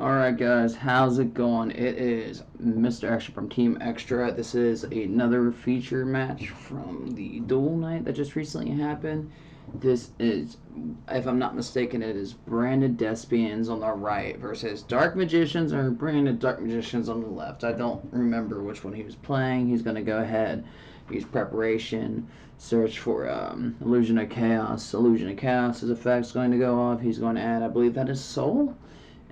Alright guys, how's it going? It is Mr. Extra from Team Extra. This is another feature match from the Duel Night that just recently happened. This is, if I'm not mistaken, it is branded Despians on the right versus Dark Magicians or branded Dark Magicians on the left. I don't remember which one he was playing. He's going to go ahead, use preparation, search for Illusion of Chaos. Illusion of Chaos' effect is going to go off. He's going to add, I believe that is Soul.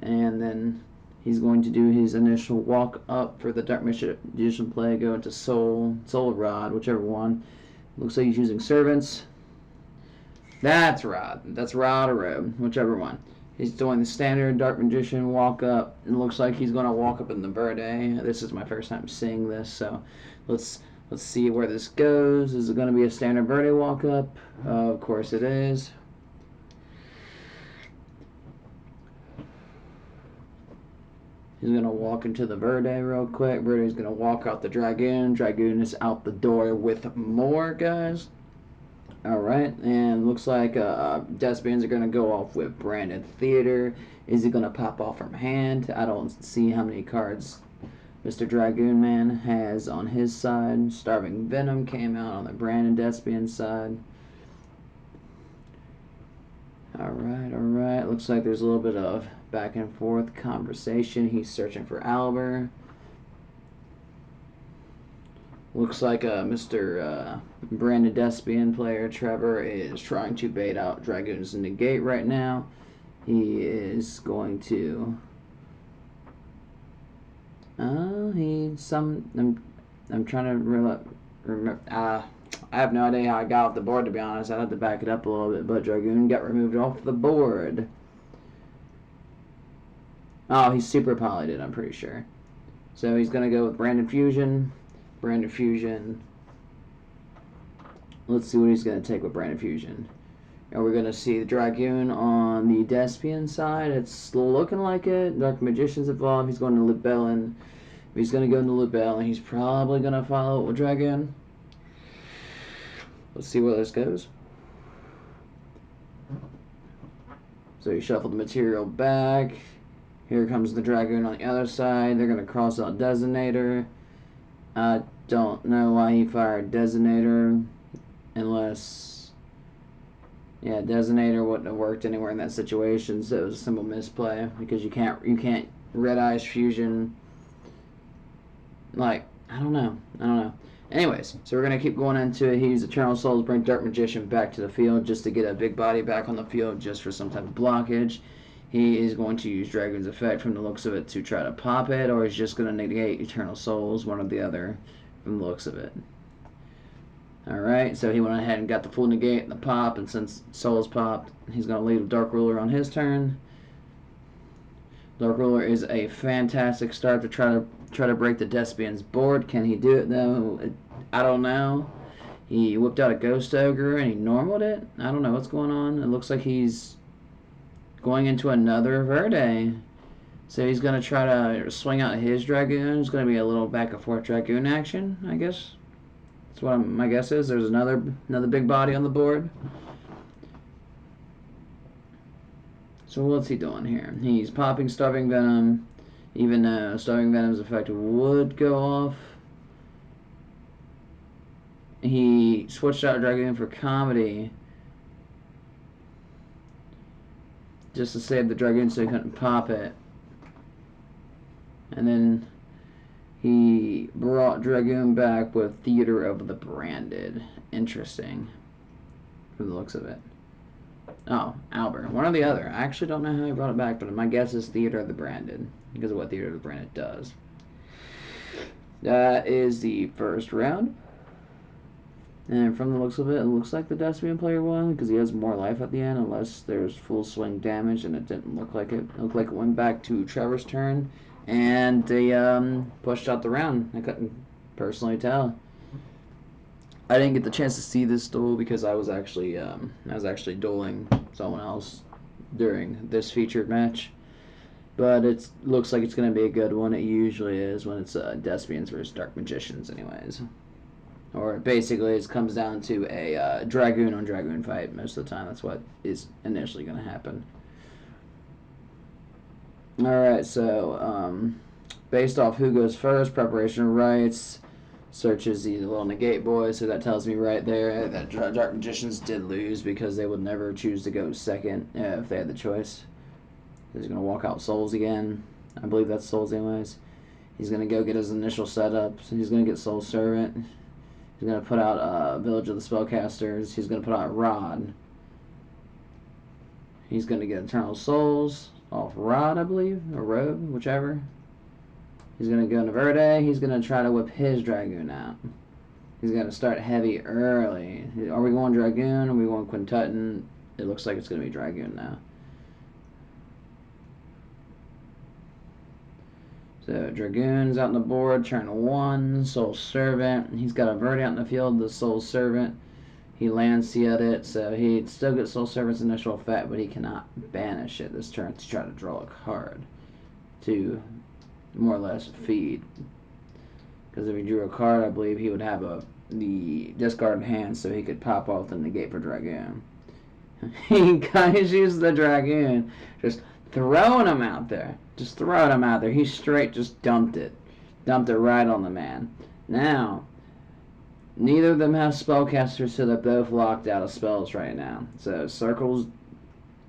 And then he's going to do his initial walk up for the Dark Magician play, go into Soul Rod, whichever one. Looks like he's using Servants. That's Rod. That's Rod or Robe, whichever one. He's doing the standard Dark Magician walk up. It looks like he's going to walk up in the Verde. This is my first time seeing this, so let's see where this goes. Is it going to be a standard Verde walk up? Of course it is. He's going to walk into the Verde real quick. Verde's going to walk out the Dragoon. Dragoon is out the door with more, guys. Alright, and looks like Despians are going to go off with Branded Theater. Is he going to pop off from hand? I don't see how many cards Mr. Dragoon Man has on his side. Starving Venom came out on the Branded Despian side. Alright. Looks like there's a little bit of back and forth conversation. He's searching for Albert. Looks like Mr. Brandon Despian player Trevor is trying to bait out Dragoons in the gate right now. He is going to. I'm trying to remember. I have no idea how I got off the board, to be honest. I'd have to back it up a little bit, but Dragoon got removed off the board. Oh, he's super polyed it, I'm pretty sure. So he's going to go with Brandon Fusion. Brandon Fusion. Let's see what he's going to take with Brandon Fusion. And we're going to see the Dragoon on the Despian side. It's looking like it. Dark Magician's involved. He's going to Libellin. He's going to go into Libellin. He's probably going to follow it with Dragoon. Let's see where this goes. So he shuffled the material back. Here comes the Dragoon on the other side. They're going to cross out Designator. I don't know why he fired Designator unless... Yeah, Designator wouldn't have worked anywhere in that situation, so it was a simple misplay because you can't Red Eyes Fusion. Like, I don't know. Anyways, so we're going to keep going into it. He used Eternal Souls, bring Dark Magician back to the field just to get a big body back on the field just for some type of blockage. He is going to use Dragoon's effect from the looks of it to try to pop it, or he's just going to negate Eternal Souls, one or the other, from the looks of it. Alright, so he went ahead and got the full negate and the pop, and since Souls popped, he's going to lead with Dark Ruler on his turn. Dark Ruler is a fantastic start to try to break the Despian's board. Can he do it though? I don't know. He whipped out a Ghost Ogre and he normaled it. I don't know what's going on. It looks like he's going into another Verde. So he's going to try to swing out his Dragoon. It's going to be a little back and forth Dragoon action, I guess. That's what my guess is. There's another big body on the board. So what's he doing here? He's popping Starving Venom, even though Starving Venom's effect would go off. He switched out Dragoon for Comedy just to save the Dragoon so he couldn't pop it. And then he brought Dragoon back with Theater of the Branded. Interesting, from the looks of it. Oh, Albert. One or the other. I actually don't know how he brought it back, but my guess is Theater of the Branded, because of what Theater of the Branded does. That is the first round. And from the looks of it, it looks like the Despian player won, because he has more life at the end, unless there's full swing damage, and it didn't look like it. It looked like it went back to Trevor's turn, and they pushed out the round. I couldn't personally tell. I didn't get the chance to see this duel because I was actually dueling someone else during this featured match. But it looks like it's going to be a good one. It usually is when it's Despians versus Dark Magicians anyways. Or basically it comes down to a Dragoon on Dragoon fight most of the time. That's what is initially going to happen. Alright, so, based off who goes first, preparation rights, searches the little negate boy, so that tells me right there that Dark Magicians did lose because they would never choose to go second if they had the choice. He's going to walk out Souls again. I believe that's Souls anyways. He's going to go get his initial setup. So he's going to get Soul Servant. He's going to put out Village of the Spellcasters. He's going to put out Rod. He's going to get Eternal Souls off Rod, I believe, or Robe, whichever. He's going to go into Verde. He's going to try to whip his Dragoon out. He's going to start heavy early. Are we going Dragoon? Are we going Quintutin? It looks like it's going to be Dragoon now. So Dragoon's out on the board, turn 1, Soul Servant. He's got a Verde out in the field, the Soul Servant. He lands it, so he still gets Soul Servant's initial effect, but he cannot banish it this turn to try to draw a card to more or less feed. Because if he drew a card, I believe he would have the discard in hand, so he could pop off the negate for Dragoon. He guys used the Dragoon, just throwing him out there. Just throwing him out there. He straight just dumped it. Dumped it right on the man. Now, neither of them have spellcasters, so they're both locked out of spells right now. So Circles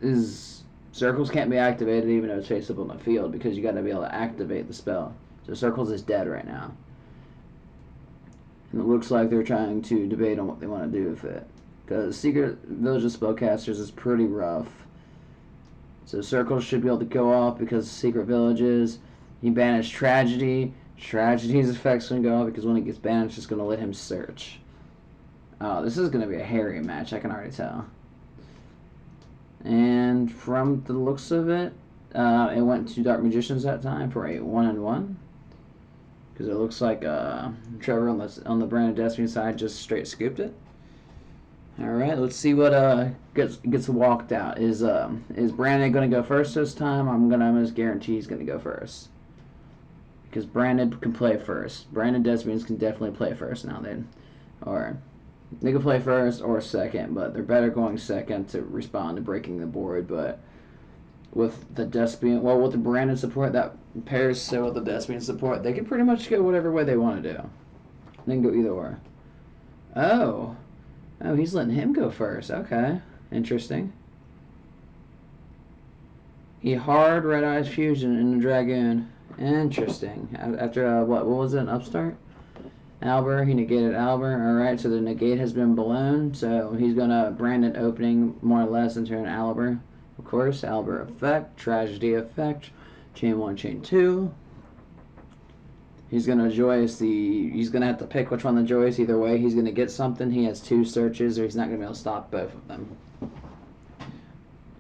can't be activated even though it's face up on the field because you got to be able to activate the spell. So Circles is dead right now. And it looks like they're trying to debate on what they want to do with it. Because Secret Village of Spellcasters is pretty rough. So Circles should be able to go off because Secret Villages. He banished Tragedy. Tragedy's effect's going to go off because when it gets banished, it's going to let him search. Oh, this is going to be a hairy match, I can already tell. And from the looks of it, it went to Dark Magicians that time for a 1-1. Because it looks like Trevor on the Brandon Destiny side just straight scooped it. Alright, let's see what gets walked out. Is Brandon going to go first this time? I'm going to almost guarantee he's going to go first. Because Brandon can play first. Brandon Desmians can definitely play first now then. Or they can play first or second, but they're better going second to respond to breaking the board. But with the Despian, well, with the Brandon support, that pairs so with the Despian support, they can pretty much go whatever way they want to do. They can go either way. Oh, he's letting him go first. Okay, interesting. He hard Red Eyes Fusion in the Dragoon. Interesting. After, what was it, an Upstart? Albert, he negated Albert. Alright, so the negate has been blown. So he's going to Brandon opening more or less into an Albert. Of course, Albert effect, Tragedy effect, Chain 1, Chain 2. He's going to Joyce he's going to have to pick which one to Joyce. Either way, he's going to get something. He has 2 searches, or he's not going to be able to stop both of them.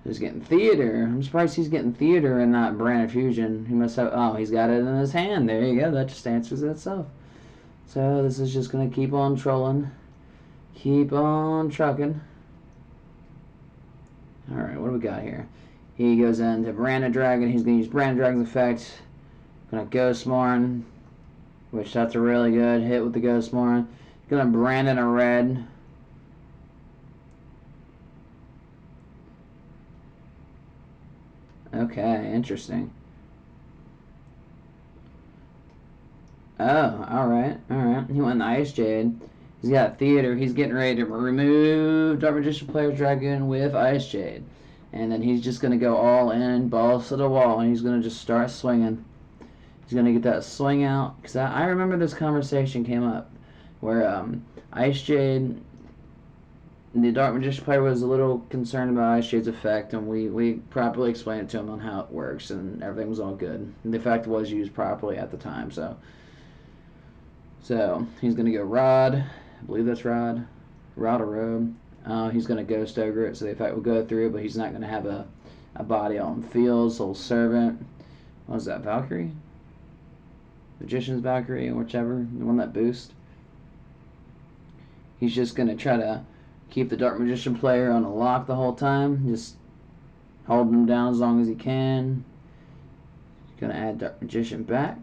He's getting Theater. I'm surprised he's getting Theater and not Brandon Fusion. He must have, oh, he's got it in his hand. There you go. That just answers itself. So this is just going to keep on trolling. Keep on trucking. Alright, what do we got here? He goes into Brandon Dragon. He's going to use Brandon Dragon's effect. Going to Ghost Mourn, which that's a really good hit with the Ghost Mourn. Going to Brandon a red. Okay, interesting. Oh, alright. He went in Ice Jade. He's got Theater. He's getting ready to remove Dark Magician Player's Dragoon with Ice Jade. And then he's just going to go all in, balls to the wall, and he's going to just start swinging. He's going to get that swing out. Because I remember this conversation came up where Ice Jade, the Dark Magician player was a little concerned about Ice Jade's effect, and we properly explained it to him on how it works, and everything was all good. And the effect was used properly at the time, so he's going to go Rod. I believe that's Rod. Rod or Robe. He's going to Ghost Ogre it, so the effect will go through, but he's not going to have a body on field. Soul Servant. What was that, Valkyrie? Magician's Valkyrie, or whichever. The one that boosts. He's just going to try to keep the Dark Magician player on a lock the whole time. Just hold him down as long as he can. He's going to add Dark Magician back.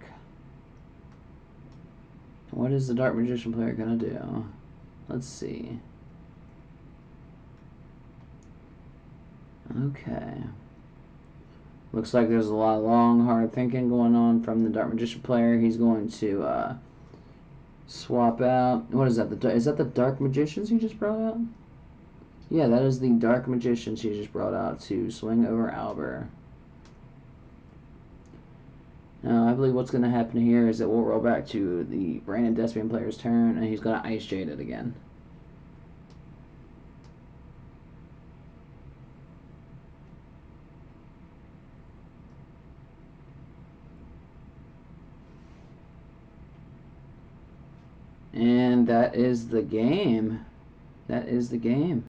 What is the Dark Magician player going to do? Let's see. Okay. Looks like there's a lot of long, hard thinking going on from the Dark Magician player. He's going to swap out. What is that? Is that the Dark Magicians he just brought out? Yeah, that is the Dark Magicians he just brought out to swing over Albert. Now, I believe what's going to happen here is that we'll roll back to the Brandon Despian player's turn, and he's going to Ice Jade it again. And that is the game. That is the game.